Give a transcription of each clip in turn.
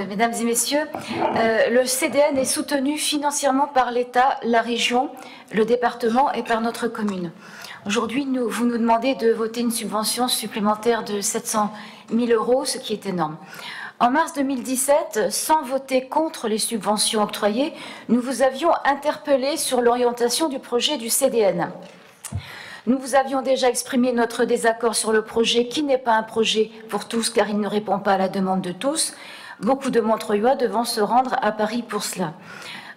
Mesdames et messieurs, le CDN est soutenu financièrement par l'État, la région, le département et par notre commune. Aujourd'hui, vous nous demandez de voter une subvention supplémentaire de 700 000 €, ce qui est énorme. En mars 2017, sans voter contre les subventions octroyées, nous vous avions interpellé sur l'orientation du projet du CDN. Nous vous avions déjà exprimé notre désaccord sur le projet, qui n'est pas un projet pour tous, car il ne répond pas à la demande de tous. Beaucoup de Montreuillois devant se rendre à Paris pour cela.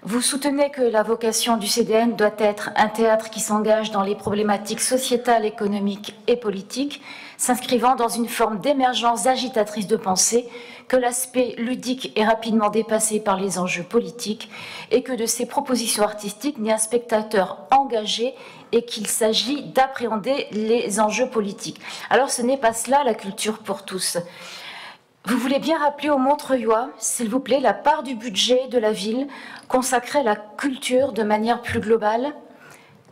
Vous soutenez que la vocation du CDN doit être un théâtre qui s'engage dans les problématiques sociétales, économiques et politiques, s'inscrivant dans une forme d'émergence agitatrice de pensée, que l'aspect ludique est rapidement dépassé par les enjeux politiques et que de ces propositions artistiques n'est un spectateur engagé et qu'il s'agit d'appréhender les enjeux politiques. Alors ce n'est pas cela la culture pour tous. Vous voulez bien rappeler aux Montreuillois, s'il vous plaît, la part du budget de la ville consacrée à la culture de manière plus globale?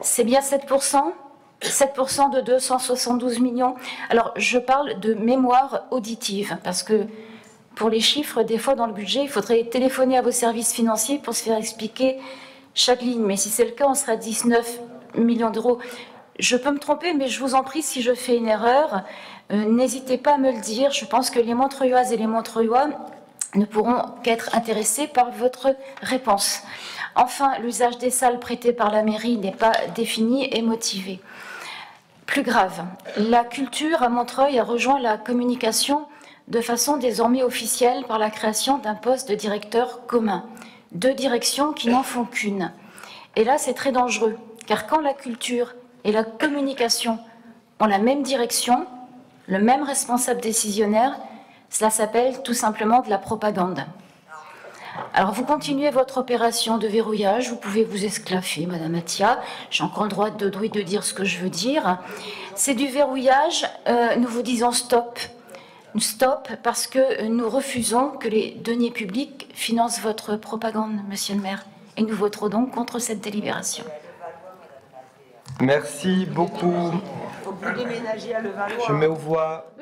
C'est bien 7%? 7% de 272 millions. Alors, je parle de mémoire auditive, parce que pour les chiffres, des fois dans le budget, il faudrait téléphoner à vos services financiers pour se faire expliquer chaque ligne. Mais si c'est le cas, on sera à 19 millions d'euros. Je peux me tromper, mais je vous en prie, si je fais une erreur, n'hésitez pas à me le dire. Je pense que les Montreuilloises et les Montreuillois ne pourront qu'être intéressés par votre réponse. Enfin, l'usage des salles prêtées par la mairie n'est pas défini et motivé. Plus grave, la culture à Montreuil a rejoint la communication de façon désormais officielle par la création d'un poste de directeur commun. Deux directions qui n'en font qu'une. Et là, c'est très dangereux, car quand la culture et la communication ont la même direction, le même responsable décisionnaire, cela s'appelle tout simplement de la propagande. Alors vous continuez votre opération de verrouillage, vous pouvez vous esclaffer, Madame Attia, j'ai encore le droit de dire ce que je veux dire. C'est du verrouillage, nous vous disons stop. Stop parce que nous refusons que les deniers publics financent votre propagande, Monsieur le maire, et nous voterons donc contre cette délibération. Merci beaucoup. Je mets aux voix.